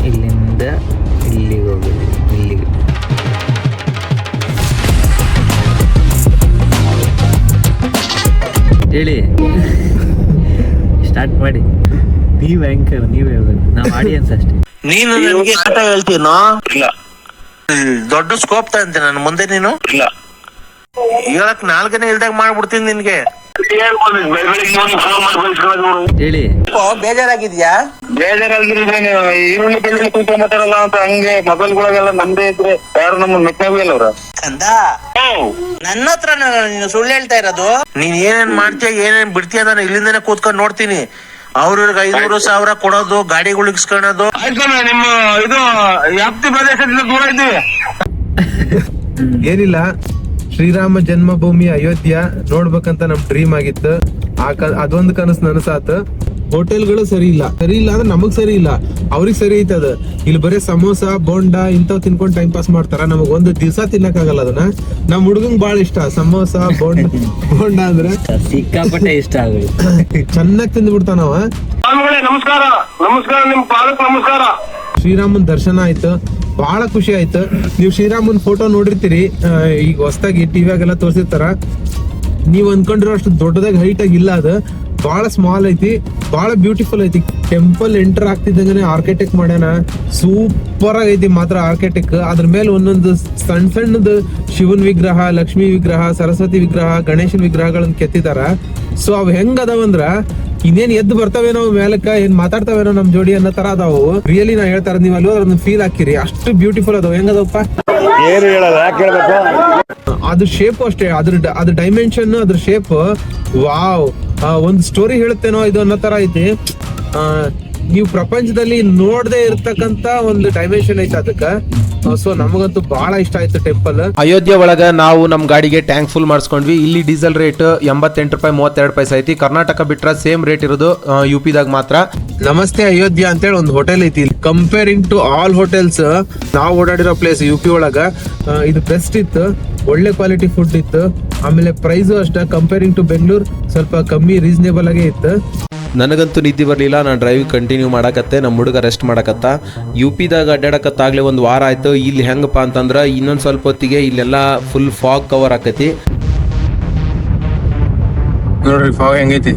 ಇಲ್ಲಿಂದ ಇಲ್ಲಿಗೆ ಹೋಗೋದು. ಇಲ್ಲಿಗೆ ಹೇಳಿ, ಸ್ಟಾರ್ಟ್ ಮಾಡಿ. ನೀವ್ ಆಂಕರ್, ನೀವ್ ಹೇಳ್ಬೇಕು, ನಾವು ಆಡಿಯನ್ಸ್ ಅಷ್ಟೇ. ನೀನು ನನಗೆ ಆಟ ಹೇಳ್ತೀನೋ? ಇಲ್ಲ. ದೊಡ್ಡ ಸ್ಕೋಪ್ ತಂತೆ ನನ್ನ ಮುಂದೆ ನೀನು? ಇಲ್ಲ. ಹೇಳಕ್ ನಾಲ್ಕನೇ ಇಲ್ದಾಗ ಮಾಡ್ಬಿಡ್ತೀನಿ ನಿನ್ಗೆ. ಹೇಳಿ. ಬೇಜಾರಾಗಿದ್ಯಾ? ಬೇಜಾರಾಗಿದ್ರೆ ಈರುಳ್ಳಿ ಬೆಳ್ಳುಳ್ಳಿ ಕುತ್ಕೊಂಡ್ಬತ್ತಾರಲ್ಲ ಅಂತ ಹಂಗೆ ಮೊಬೈಲ್ಗಳಿಗೆಲ್ಲ ನಮ್ದೇ ಇದ್ರೆ ಯಾರು ನಮ್ಮ ಮೆಚ್ಚಾಗಲ್ಲ ಅವ್ರ. ಕಂದ, ನನ್ನ ಹತ್ರ ನೀನು ಸುಳ್ಳು ಹೇಳ್ತಾ ಇರೋದು? ನೀನ್ ಏನೇನ್ ಮಾಡ್ತೀಯ ಏನೇನ್ ಬಿಡ್ತೀಯ ನಾನು ಇಲ್ಲಿಂದಾನೆ ಕೂತ್ಕೊಂಡು ನೋಡ್ತೀನಿ. ಅವ್ರಿಗೆ 500,000 ಕೊಡೋದು, ಗಾಡಿಗಳು ಇಸ್ಕೊಳ್ಳೋದು. ನಿಮ್ಮ ಇದು ವ್ಯಾಪ್ತಿ ಪ್ರದೇಶದಿಂದ ದೂರ ಇದ್ದೀವಿ. ಏನಿಲ್ಲ, ಶ್ರೀರಾಮ ಜನ್ಮಭೂಮಿ ಅಯೋಧ್ಯ ನೋಡ್ಬೇಕಂತ ನಮ್ ಡ್ರೀಮ್ ಆಗಿತ್ತು. ಅದೊಂದು ಕನಸು ನನಸಾತ. ಹೋಟೆಲ್ಗಳು ಸರಿ ಇಲ್ಲ ಅಂದ್ರೆ ನಮಗ್ ಸರಿ ಇಲ್ಲ, ಅವ್ರಿಗೆ ಸರಿ ಐತದ. ಇಲ್ಲಿ ಬರೀ ಸಮೋಸ ಬೋಂಡ ಇಂಥವ್ ತಿನ್ಕೊಂಡ್ ಟೈಮ್ ಪಾಸ್ ಮಾಡ್ತಾರ. ನಮಗ್ ಒಂದು ದಿವಸ ತಿನ್ನಕ್ ಆಗಲ್ಲ ಅದನ್ನ. ನಮ್ ಹುಡುಗಂಗ್ ಬಾಳ ಇಷ್ಟ ಸಮೋಸ ಬೋಂಡ ಅಂದ್ರೆ ಸಿಕ್ಕಾಪಟ್ಟೆ ಇಷ್ಟ ಆಗುತ್ತೆ. ಚೆನ್ನಾಗ್ ತಿಂದು ಬಿಡ್ತಾನವ. ನಮಸ್ಕಾರ. ನಮಸ್ಕಾರ, ನಿಮ್ ಪಾಲಕ್ ನಮಸ್ಕಾರ. ಶ್ರೀರಾಮನ್ ದರ್ಶನ ಆಯ್ತು, ಬಹಳ ಖುಷಿ ಆಯ್ತು. ನೀವು ಶ್ರೀರಾಮನ್ ಫೋಟೋ ನೋಡಿರ್ತೀರಿ, ಈಗ ಹೊಸದಾಗಿ ಟಿವಿಯಾಗೆಲ್ಲ ತೋರಿಸಿರ್ತಾರ. ನೀವ್ ಅನ್ಕೊಂಡಿರೋ ಅಷ್ಟು ದೊಡ್ಡದಾಗಿ ಹೈಟ್ ಆಗಿ ಇಲ್ಲ, ಅದು ಬಹಳ ಸ್ಮಾಲ್ ಐತಿ, ಬಹಳ ಬ್ಯೂಟಿಫುಲ್ ಐತಿ. ಟೆಂಪಲ್ ಎಂಟರ್ ಆಗ್ತಿದ್ದಂಗೆ ಆರ್ಕಿಟೆಕ್ಟ್ ಮಾಡ್ಯಾನ, ಸೂಪರ್ ಆಗೈತಿ ಮಾತ್ರ ಆರ್ಕಿಟೆಕ್ಟ್. ಅದ್ರ ಮೇಲೆ ಒಂದೊಂದು ಸಣ್ಣದ ಶಿವನ್ ವಿಗ್ರಹ, ಲಕ್ಷ್ಮೀ ವಿಗ್ರಹ, ಸರಸ್ವತಿ ವಿಗ್ರಹ, ಗಣೇಶನ್ ವಿಗ್ರಹಗಳನ್ನ ಕೆತ್ತಿದಾರ. ಸೊ ಅವ್ ಹೆಂಗ್ ಅದಾವಂದ್ರ ಇನ್ನೇನ್ ಎದ್ದು ಬರ್ತಾವೇನೋ ಮೇಲಕ್ಕ, ಏನ್ ಮಾತಾಡ್ತಾವೇನೋ ನಮ್ ಜೋಡಿ ಅನ್ನೋ ತರ ಅದಾವು. ರಿಯಲಿ ನಾ ಹೇಳ್ತಾರ, ನೀವ್ ಅಲ್ಲಿ ಹೋದ್ರೆ ಫೀಲ್ ಹಾಕಿರಿ, ಅಷ್ಟು ಬ್ಯೂಟಿಫುಲ್ ಅದಾವ. ಹೆಂಗದಪ್ಪ ಏನು ಹೇಳಲ್ಲ, ಯಾಕೆ ಹೇಳ್ಬೇಕು? ಅದು ಶೇಪ್ ಅಷ್ಟೇ, ಅದ್ರ ಡೈಮೆನ್ಷನ್, ಅದ್ರ ಶೇಪ್, ವಾವ್, ಒಂದು ಸ್ಟೋರಿ ಹೇಳುತ್ತೇನೋ ಇದು ಅನ್ನೋ ತರ ಐತಿ. ನೀವು ಪ್ರಪಂಚದಲ್ಲಿ ನೋಡದೆ ಇರ್ತಕ್ಕಂತ ಒಂದು ಡೈಮೆನ್ಷನ್ ಐತೆ ಅದಕ್ಕ. ಸೊ ನಮಗಂತೂ ಬಹಳ ಇಷ್ಟ ಆಯ್ತು ಟೆಂಪಲ್. ಅಯೋಧ್ಯೆ ಒಳಗ ನಾವು ನಮ್ ಗಾಡಿಗೆ ಟ್ಯಾಂಕ್ ಫುಲ್ ಮಾಡಿಸ್ಕೊಂಡ್ವಿ. ಇಲ್ಲಿ ಡೀಸೆಲ್ ರೇಟ್ 88 ರೂಪಾಯಿ 32 ಪೈಸೆ ಐತಿ. ಕರ್ನಾಟಕ ಬಿಟ್ರ ಸೇಮ್ ರೇಟ್ ಇರೋದು UP ದಾಗ ಮಾತ್ರ. ನಮಸ್ತೆ ಅಯೋಧ್ಯ ಅಂತೇಳಿ ಒಂದು ಹೋಟೆಲ್ ಐತಿ. ಕಂಪೇರಿಂಗ್ ಟು ಆಲ್ ಹೋಟೆಲ್ಸ್ ನಾವು ಓಡಾಡಿರೋ ಪ್ಲೇಸ್ UP ಒಳಗ ಇದು ಬೆಸ್ಟ್ ಇತ್ತು. ಒಳ್ಳೆ ಕ್ವಾಲಿಟಿ ಫುಡ್ ಇತ್ತು. ಆಮೇಲೆ ಪ್ರೈಸು ಅಷ್ಟೇ, ಕಂಪೇರಿಂಗ್ ಟು ಬೆಂಗಳೂರು ಸ್ವಲ್ಪ ಕಮ್ಮಿ, ರೀಸನೇಬಲ್ ಆಗೇ ಇತ್ತು. ನನಗಂತೂ ನಿದ್ದೆ ಬರಲಿಲ್ಲ. ನಾನು ಡ್ರೈವ್ ಕಂಟಿನ್ಯೂ ಮಾಡಕತ್ತೆ, ನಮ್ಮ ಹುಡುಗ ರೆಸ್ಟ್ ಮಾಡಕತ್ತ. UP ದಾಗ ಅಡ್ಡಾಡಕತ್ತಾಗ್ಲೇ ಒಂದು ವಾರ ಆಯ್ತು. ಇಲ್ಲಿ ಹೆಂಗಪ್ಪ ಅಂತಂದ್ರೆ ಇನ್ನೊಂದು ಸ್ವಲ್ಪ ಹೊತ್ತಿಗೆ ಇಲ್ಲೆಲ್ಲ ಫುಲ್ ಫಾಗ್ ಕವರ್ ಆಕತಿ. ನೋಡ್ರಿ ಫಾಗ್ ಹೆಂಗೈತಿ.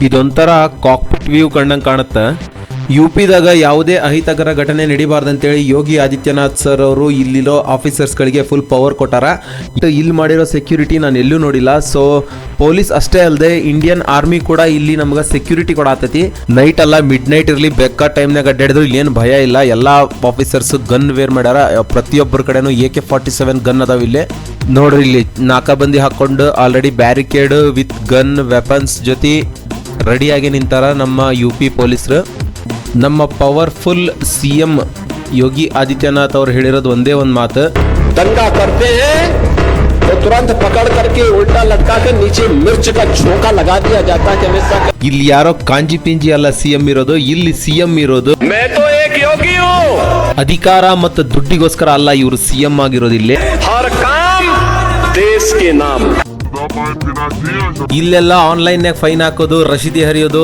ಇದೊಂಥರ ಕಾಕ್ಪಿಟ್ ವ್ಯೂ ಕಂಡಂಗೆ ಕಾಣುತ್ತೆ. UP ದಾಗ ಯಾವುದೇ ಅಹಿತಕರ ಘಟನೆ ನಡಿಬಾರ್ದಂತೇಳಿ ಯೋಗಿ ಆದಿತ್ಯನಾಥ್ ಸರ್ ಅವರು ಇಲ್ಲಿರೋ ಆಫೀಸರ್ಸ್ಗಳಿಗೆ ಫುಲ್ ಪವರ್ ಕೊಟ್ಟಾರ. ಇಲ್ಲಿ ಮಾಡಿರೋ ಸೆಕ್ಯೂರಿಟಿ ನಾನು ಎಲ್ಲೂ ನೋಡಿಲ್ಲ. ಸೊ ಪೊಲೀಸ್ ಅಷ್ಟೇ ಅಲ್ಲದೆ ಇಂಡಿಯನ್ ಆರ್ಮಿ ಕೂಡ ಇಲ್ಲಿ ನಮ್ಗೆ ಸೆಕ್ಯೂರಿಟಿ ಕೊಡಾತೈತಿ. ನೈಟ್ ಅಲ್ಲ, ಮಿಡ್ ನೈಟ್ ಇರಲಿ, ಬೆಕ್ಕ ಟೈಮ್ನಾಗ ಅಡ್ಡಾಡಿದ್ರು ಇಲ್ಲೇನು ಭಯ ಇಲ್ಲ. ಎಲ್ಲ ಆಫೀಸರ್ಸ್ ಗನ್ ವೇರ್ ಮಾಡ್ಯಾರ. ಪ್ರತಿಯೊಬ್ಬರ ಕಡೆನೂ AK-47 ಗನ್ ಅದಾವ ಇಲ್ಲೇ. ನೋಡ್ರಿ, ಇಲ್ಲಿ ನಾಕಾಬಂದಿ ಹಾಕೊಂಡು already barricade with gun weapons ಜೊತೆ ರೆಡಿಯಾಗಿ ನಿಂತಾರ ನಮ್ಮ UP ಪೊಲೀಸರು. ನಮ್ಮ ಪವರ್ಫುಲ್ CM ಯೋಗಿ ಆದಿತ್ಯನಾಥ್ ಅವ್ರು ಹೇಳಿರೋದು ಒಂದೇ ಒಂದು ಮಾತು, दंगा करते हैं तो तुरंत पकड़ करके उल्टा लटका कर नीचे मिर्च का झोंका लगा दिया जाता है। हमेशा ಇಲ್ಲಿ ಯಾರೋ ಕಾಂಜಿ ಪಿಂಜಿ ಅಲ್ಲ CM ಇರೋದು, ಇಲ್ಲಿ CM ಇರೋದು. मैं तो एक योगी हूँ. ಅಧಿಕಾರ ಮತ್ತು ದುಡ್ಡಿಗೋಸ್ಕರ ಅಲ್ಲ ಇವರು CM ಆಗಿರೋದು. ಇಲ್ಲಿ हर काम देश के नाम. ಇಲ್ಲೆಲ್ಲ ಆನ್ಲೈನ್ಯಾಗ ಫೈನ್ ಹಾಕೋದು, ರಶೀದಿ ಹರಿಯೋದು,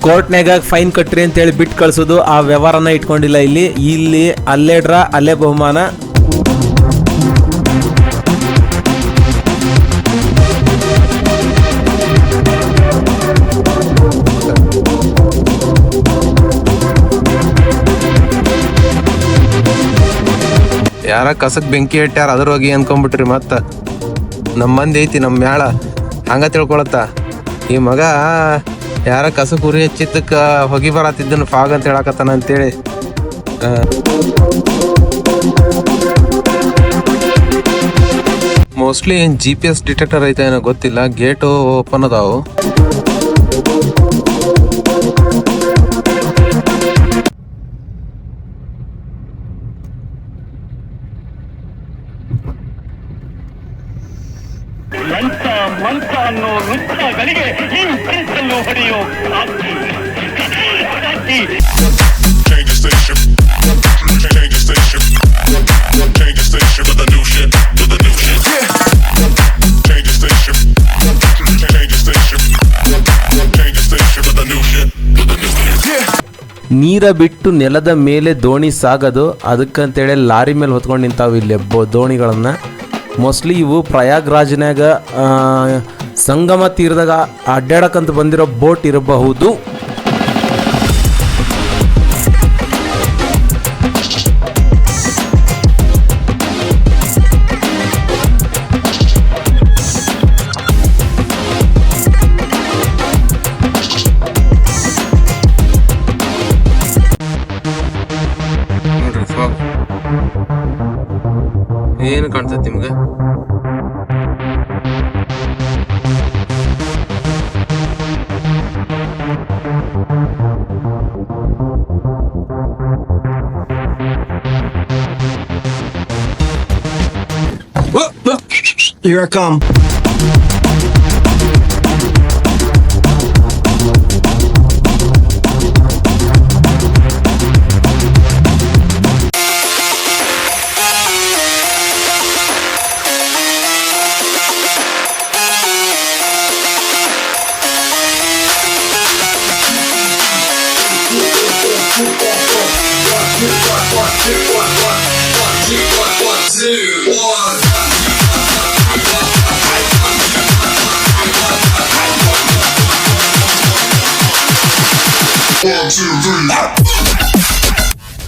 ಕೋರ್ಟ್ನಾಗ ಫೈನ್ ಕಟ್ರಿ ಅಂತೇಳಿ ಬಿಟ್ಟು ಕಳ್ಸೋದು, ಆ ವ್ಯವಹಾರನ ಇಟ್ಕೊಂಡಿಲ್ಲ ಇಲ್ಲಿ ಅಲ್ಲೇ ಡ್ರಾ ಅಲ್ಲೇ ಬಹುಮಾನ. ಯಾರ ಕಸಕ್ ಬೆಂಕಿ ಇಟ್ಟಾರ, ಅದ್ರ ಹೋಗಿ ಅನ್ಕೊಂಡ್ಬಿಟ್ರಿ. ಮತ್ತ ನಮ್ಮ ಮಂದಿ ಐತಿ, ನಮ್ಮ ಮ್ಯಾಳ ಹಂಗ ತಿಳ್ಕೊಳತ್ತ. ಈ ಮಗ ಯಾರ ಕಸಕ್ ಉರಿ ಹಚ್ಚಿದ್ದಕ್ಕ ಹೊಗಿ ಬರತ್ತಿದ್ದನು ಫಾಗ್ ಅಂತ ಹೇಳಕತ್ತಾನ ಅಂತೇಳಿ. ಮೋಸ್ಟ್ಲಿ ಏನ್ GPS ಡಿಟೆಕ್ಟರ್ ಐತೆ ಏನೋ ಗೊತ್ತಿಲ್ಲ. ಗೇಟು ಓಪನ್ ಅದಾವು. ಮಂಕ ಅನ್ನೋ ವೃತ್ತಗಳಿಗೆ ಈ ಪ್ರಿನ್ಸನ್ನು ಹೊಡೆಯೋ Change the station with the new shit, with the ನೀರ ಬಿಟ್ಟು ನೆಲದ ಮೇಲೆ ದೋಣಿ ಸಾಗದು, ಅದಕ್ಕಂತೇಳಿ ಲಾರಿ ಮೇಲೆ ಹೊತ್ಕೊಂಡು ನಿಂತಾವು ಇಲ್ಲಿ ದೋಣಿಗಳನ್ನು. ಮೋಸ್ಟ್ಲಿ ಇವು ಪ್ರಯಾಗ್ರಾಜ್ನಾಗ ಸಂಗಮ ತೀರದಾಗ ಅಡ್ಡಾಡಕ್ಕಂತ ಬಂದಿರೋ ಬೋಟ್ ಇರಬಹುದು. ಏನು ಕಾಣ್ತೈತಿ ನಿಮ್ಗೆ? Here I come.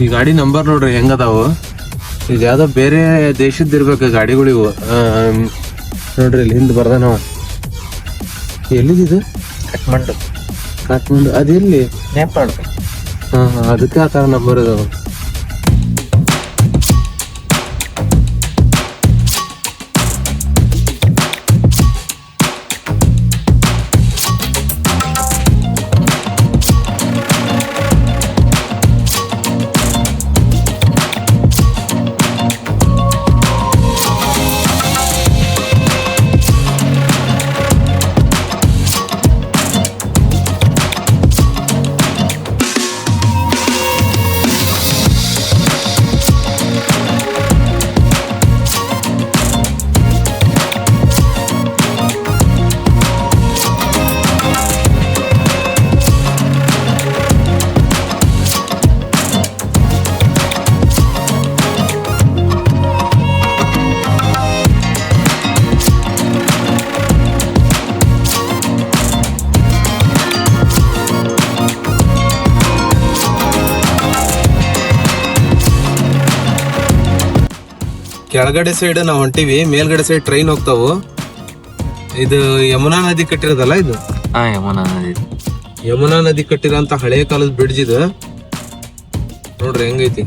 ಈ ಗಾಡಿ ನಂಬರ್ ನೋಡ್ರಿ ಹೆಂಗದಾವು. ಇದು ಯಾವ್ದೋ ಬೇರೆ ದೇಶದ ಇರ್ಬೇಕು ಗಾಡಿಗಳಿವು. ನೋಡ್ರಿ ಇಲ್ಲಿ ಹಿಂದೆ ಬರ್ದಾನವ. ಎಲ್ಲಿದ್ದು? ಕಾಠ್ಮಂಡು. ಅದೆಲ್ಲಿ? ನೇಪಾಳ. ಹಾ ಅದಕ್ಕೆ ಆ ತರ ನಂಬರ್ ಇದಾವ. ಕೆಳಗಡೆ ಸೈಡ್ ನಾವು ಹೊಂಟಿವಿ, ಮೇಲ್ಗಡೆ ಸೈಡ್ ಟ್ರೈನ್ ಹೋಗ್ತಾವು. ಇದು ಯಮುನಾ ನದಿ ಕಟ್ಟಿರೋದಲ್ಲ ಇದು? ಯಮುನಾ ನದಿ ಕಟ್ಟಿರೋಂತ ಹಳೆ ಕಾಲದ ಬ್ರಿಡ್ಜ್ ಇದು. ನೋಡ್ರಿ ಹೆಂಗೈತಿ.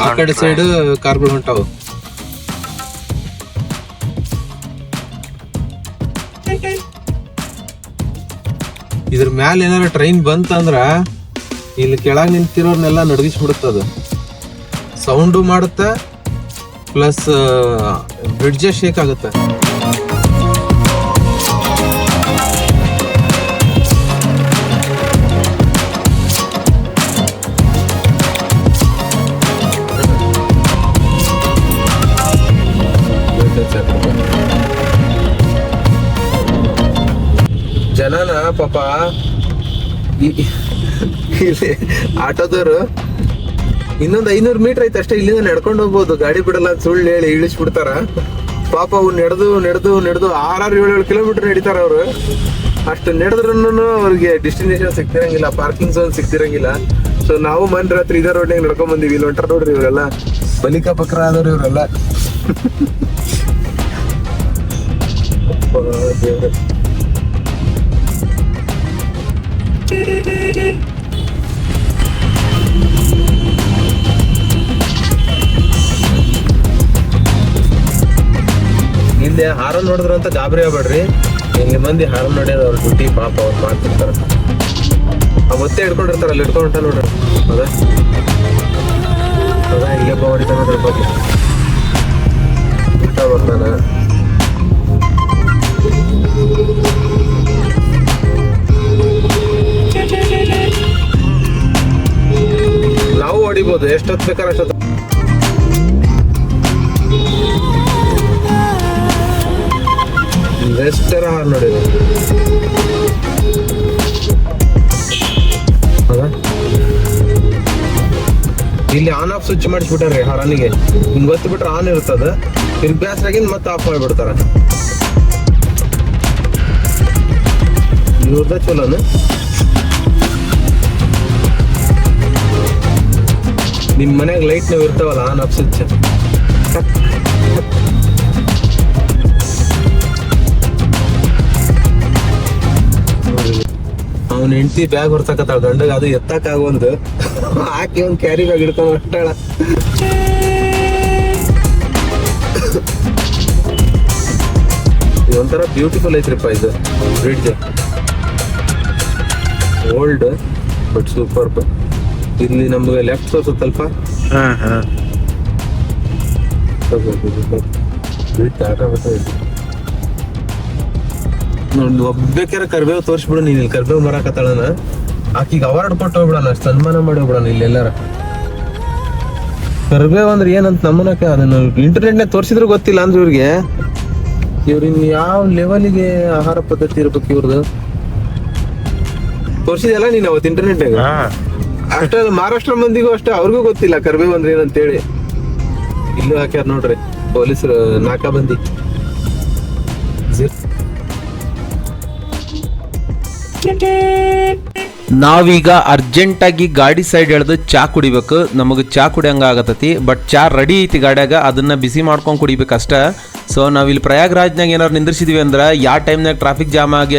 ಆ ಕಡೆ ಸೈಡ್ ಕಾರ್ಗಳು ಹೊಂಟಾವು. ಇದ್ರ ಮ್ಯಾಲ ಏನಾರ ಟ್ರೈನ್ ಬಂತಂದ್ರ ಇಲ್ಲಿ ಕೆಳಗ್ ನಿಂತಿರೋರ್ನೆಲ್ಲ ನಡಗಿಸ್ಬಿಡುತ್ತದ. ಸೌಂಡು ಮಾಡುತ್ತ, ಪ್ಲಸ್ ಬ್ರಿಡ್ಜ್ ಶೇಕ್ ಆಗುತ್ತೆ. ಜನನ ಪಾಪ ಇಲ್ಲಿ ಆಟೋದವ್ರು ಇನ್ನೊಂದು 500 ಮೀಟರ್ ಐತೆ ಅಷ್ಟೇ, ಇಲ್ಲಿಂದ ನಡ್ಕೊಂಡು ಹೋಗ್ಬೋದು, ಗಾಡಿ ಬಿಡಲ್ಲ ಅಂತ ಸುಳ್ಳು ಹೇಳಿ ಇಳಿಸ್ಬಿಡ್ತಾರ. ಪಾಪ ಅವು ನಡೆದು 6-7 ಕಿಲೋಮೀಟರ್ ನಡೀತಾರ ಅವ್ರು. ಅಷ್ಟು ನಡೆದ್ರೂ ಅವ್ರಿಗೆ ಡೆಸ್ಟಿನೇಷನ್ ಸಿಗ್ತಿರಂಗಿಲ್ಲ, ಪಾರ್ಕಿಂಗ್ ಝೋನ್ ಸಿಗ್ತಿರಂಗಿಲ್ಲ. ಸೊ ನಾವು ಮನ್ ರಾತ್ರಿ ಇದೇ ರೋಡ್ನಾಗ ನಡ್ಕೊಂಡ್ ಬಂದಿವಿ. ಇಲ್ಲಿ ಹೊಂಟಾರ ನೋಡ್ರಿ ಇವರೆಲ್ಲ, ಬಲಿಕಾ ಬಕ್ರ ಆದವ್ರು ಇವರೆಲ್ಲ. ಹಿಂದೆ ಹಾರನ್ ನೋಡಿದ್ರು ಅಂತ ಗಾಬರಿ ಆಗ್ಬೇಡ್ರಿ. ಇಲ್ಲಿ ಮಂದಿ ಹಾರನ್ ನೋಡ್ಯಾರ, ಅವ್ರ ಡ್ಯೂಟಿ ಪಾಪ ಅವ್ರು ಮಾಡ್ತಿರ್ತಾರ. ಅವತ್ತೇ ಹಿಡ್ಕೊಂಡಿರ್ತಾರ, ಅಲ್ಲಿ ಹಿಡ್ಕೊಂಡ ನೋಡ್ರಿ. ಹೌದಾ ಹೌದಾ ಇಲ್ಲೇ ಹೊಡಿತಾನ ನೋಡ್ರಿ ಬಗ್ಗೆ ಊಟ ಬರ್ತಾನ. ನಾವು ಹೊಡಿಬೋದು, ಎಷ್ಟೊತ್ತು ಬೇಕಾದ್ರೆ ಅಷ್ಟೊತ್ತು. ವೆಸ್ಟರ್ ಹಾರ್ ನೋಡಿ, ಹೌದಾ ಆನ್ ಆಫ್ ಸ್ವಿಚ್ ಮಾಡಿಸ್ಬಿಟ್ಟಾರ್ರಿ ಹಾರನಿಗೆ. ಹಿಂಗ್ ಗೊತ್ತು ಬಿಟ್ರೆ ಆನ್ ಇರ್ತದ, ತಿರ್ಗಿ ಬ್ಯಾಸ್ರಾಗಿಂದ ಮತ್ತೆ ಆಫ್ ಮಾಡಿಬಿಡ್ತಾರ. ಇವ್ರದ ಚಲೋನ. ನಿಮ್ ಮನ್ಯಾಗ ಲೈಟ್ ನಾವ್ ಇರ್ತಾವಲ್ಲ ಆನ್ ಆಫ್ ಸ್ವಿಚ್, ಅವ್ನ ಹೆಂಡತಿ ಬ್ಯಾಗ್ ಹೊರ್ಸಕತ್ತಾಳ ಗಂಡಗ, ಅದು ಎತ್ತಕ್ ಆಗೊಂದು ಹಾಕಿ ಒಂದ್ ಕ್ಯಾರಿ ಬ್ಯಾಗ್ ಹಿಡ್ಕೊಂಡ್ ಹೊರಟಾಳ. ಇದೊಂಥರ ಬ್ಯೂಟಿಫುಲ್ ಐತ್ರಿಪ್ಪ ಇದು ಬ್ರಿಡ್ಜ್. Old but super. ಇಲ್ಲಿ ನಮ್ಗೆ ಲೆಫ್ಟ್ ತೋರ್ಸುತ್ತಲ್ಪ, ಬ್ರಿಡ್ಜ್ ನೋಡಿ. ಒಬ್ಬೇಕಾರ ಕರ್ಬೇವು ತೋರಿಸ್ಬಿಡು ನೀನ್. ಇಲ್ಲಿ ಕರ್ಬೇವು ಮರಾಕತ್ತಾಳನ, ಆಕಿಗೆ ಅವಾರ್ಡ್ ಕೊಟ್ಟು ಹೋಗ್ಬಿಡೋಣ, ಅಷ್ಟು ಸನ್ಮಾನ ಮಾಡಿ ಹೋಗ್ಬಿಡೋಣ ಇಲ್ಲಿ ಎಲ್ಲಾರ. ಕರ್ಬೇವು ಅಂದ್ರೆ ಏನಂತ ನಮ್ಮನಕ್ಕೆ ಅದನ್ನ ಇಂಟರ್ನೆಟ್ನಾಗ ತೋರಿಸಿದ್ರು ಗೊತ್ತಿಲ್ಲ ಅಂದ್ರೆ ಇವ್ರಿಗೆ ಇನ್ ಯಾವ ಲೆವೆಲಿಗೆ ಆಹಾರ ಪದ್ಧತಿ ಇರ್ಬೇಕು ಇವ್ರದ್ದು. ತೋರಿಸಿದೆಲ್ಲ ನೀನ್ ಅವತ್ತು ಇಂಟರ್ನೆಟ್ನಾಗ. ಅಷ್ಟೇ ಮಹಾರಾಷ್ಟ್ರ ಮಂದಿಗೂ ಅಷ್ಟೇ, ಅವ್ರಿಗೂ ಗೊತ್ತಿಲ್ಲ ಕರ್ಬೇವು ಅಂದ್ರೆ ಏನಂತೇಳಿ. ಇಲ್ಲೂ ಹಾಕ್ಯಾರ ನೋಡ್ರಿ ಪೊಲೀಸರು ನಾಕಾಬಂದಿ. ನಾವೀಗ ಅರ್ಜೆಂಟಾಗಿ ಗಾಡಿ ಸೈಡ್ ಎಳೆದು ಚಾ ಕುಡಿಬೇಕು. ನಮಗೆ ಚಾ ಕುಡಿಯಂಗ ಆಗತೈತಿ, ಬಟ್ ಚಾ ರೆಡಿ ಐತಿ ಗಾಡ್ಯಾಗ, ಅದನ್ನ ಬಿಸಿ ಮಾಡ್ಕೊಂಡು ಕುಡಿಬೇಕಷ್ಟ. ಸೊ ನಾವಿಲ್ಲಿ ಪ್ರಯಾಗ್ರಾಜ್ನಾಗ ಏನಾರು ನಿಂದ್ರಿಸಿದ್ವಿ ಅಂದ್ರೆ ಯಾವ ಟೈಮ್ನಾಗ ಟ್ರಾಫಿಕ್ ಜಾಮ್ ಆಗಿ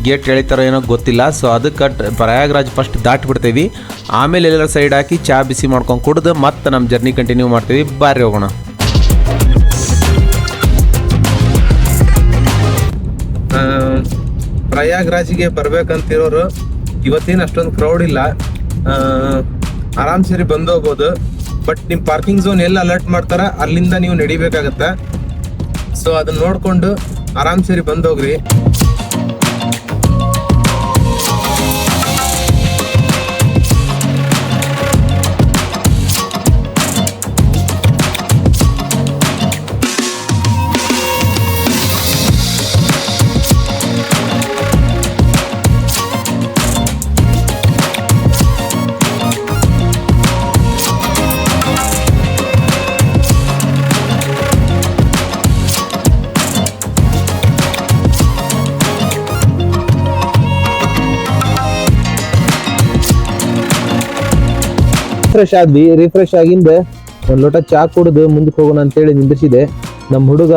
ಗೇಟ್ ಎಳಿತಾರೋ ಏನೋ ಗೊತ್ತಿಲ್ಲ. ಸೊ ಅದಕ್ಕೆ ಪ್ರಯಾಗ್ರಾಜ್ ಫಸ್ಟ್ ದಾಟ್ಬಿಡ್ತೇವಿ, ಆಮೇಲೆ ಎಲ್ಲರ ಸೈಡ್ ಹಾಕಿ ಚಾ ಬಿಸಿ ಮಾಡ್ಕೊಂಡು ಕುಡ್ದು ಮತ್ತೆ ನಮ್ಮ ಜರ್ನಿ ಕಂಟಿನ್ಯೂ ಮಾಡ್ತೀವಿ. ಬಾರಿ ಹೋಗೋಣ. ಪ್ರಯಾಗ್ರಾಜ್ಗೆ ಬರ್ಬೇಕಂತಿರೋರು ಇವತ್ತೇನು ಅಷ್ಟೊಂದು ಕ್ರೌಡ್ ಇಲ್ಲ, ಆರಾಮ್ ಸೇರಿ ಬಂದು ಹೋಗ್ಬೋದು. ಬಟ್ ನಿಮ್ ಪಾರ್ಕಿಂಗ್ ಝೋನ್ ಎಲ್ಲ ಅಲರ್ಟ್ ಮಾಡ್ತಾರ, ಅಲ್ಲಿಂದ ನೀವು ನಡಿಬೇಕಾಗತ್ತ. ಸೊ ಅದನ್ನ ನೋಡ್ಕೊಂಡು ಆರಾಮ್ ಸೇರಿ ಬಂದು ಹೋಗ್ರಿ. ರಿಫ್ರೆಶ್ ಆದ್ವಿ. ರಿಫ್ರೆಶ್ ಆಗಿಂದ ಒಂದ್ ಲೋಟ ಚಾ ಕುಡಿದು ಮುಂದಕ್ಕೆ ಹೋಗೋಣ ಅಂತೇಳಿ ನಿಂದಿಸಿದೆ. ನಮ್ಮ ಹುಡುಗ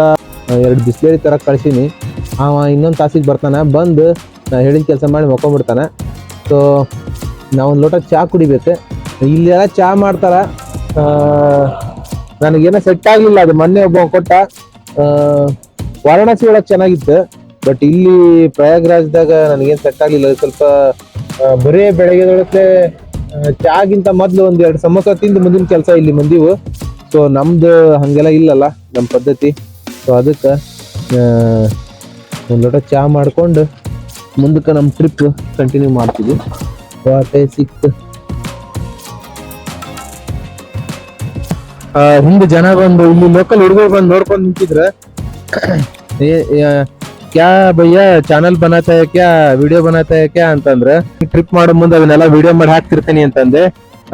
2 ಬಿಸ್ಲೇರಿ ತರ ಕಳ್ಸೀನಿ. ಅವ ಇನ್ನೊಂದು ತಾಸಿಗೆ ಬರ್ತಾನೆ, ಬಂದು ನಾ ಹೇಳಿದ ಕೆಲಸ ಮಾಡಿ ಮಕ್ಕೊಂಡ್ಬಿಡ್ತಾನೆ. ಸೊ ನಾವೊಂದು ಲೋಟ ಚಾ ಕುಡಿಬೇಕು. ಇಲ್ಲೆಲ್ಲ ಚಾ ಮಾಡ್ತಾರ, ನನಗೇನೋ ಸೆಟ್ ಆಗ್ಲಿಲ್ಲ ಅದು. ಮೊನ್ನೆ ಒಬ್ಬ ಕೊಟ್ಟ, ವಾರಣಾಸಿ ಒಳಗೆ ಚೆನ್ನಾಗಿತ್ತು, ಬಟ್ ಇಲ್ಲಿ ಪ್ರಯಾಗ್ರಾಜ್ದಾಗ ನನಗೇನು ಸೆಟ್ ಆಗ್ಲಿಲ್ಲ. ಸ್ವಲ್ಪ ಬರೇ ಬೆಳಗ್ಗೆದೊಳಕ್ಕೆ ಚಾಗಿಂತ ಮೊದ್ಲು 1-2 ಸಮೋಸ ತಿಂದು ಮುಂದಿನ ಕೆಲಸ ಇಲ್ಲಿ ಮಂದಿವು. ಸೊ ನಮ್ದು ಹಂಗೆಲ್ಲ ಇಲ್ಲಲ್ಲ ನಮ್ಮ ಪದ್ಧತಿ. ಸೊ ಅದಕ್ಕೆ ಒಂದು ಲೋಟ ಚಾ ಮಾಡ್ಕೊಂಡು ಮುಂದಕ್ಕೆ ನಮ್ಮ ಟ್ರಿಪ್ ಕಂಟಿನ್ಯೂ ಮಾಡ್ತೀವಿ. ವಾಟೆ ಸಿಕ್ತು. ಹಿಂದೆ ಜನ ಬಂದು ಇಲ್ಲಿ ಲೋಕಲ್ ಹುಡುಗರು ಬಂದು ನೋಡ್ಕೊಂಡು ನಿಂತಿದ್ರೆ, ಕ್ಯಾ ಭಯ್ಯ ಚಾನಲ್ ಬನಾತಾ है क्या, ವಿಡಿಯೋ ಬನಾತಾ है क्या ಅಂತಂದ್ರೆ, ಟ್ರಿಪ್ ಮಾಡೋ ಮುಂದೆ ಅದನ್ನೆಲ್ಲ ವಿಡಿಯೋ ಮಾಡಿ ಹಾಕ್ತಿರ್ತೀನಿ ಅಂತಂದೆ.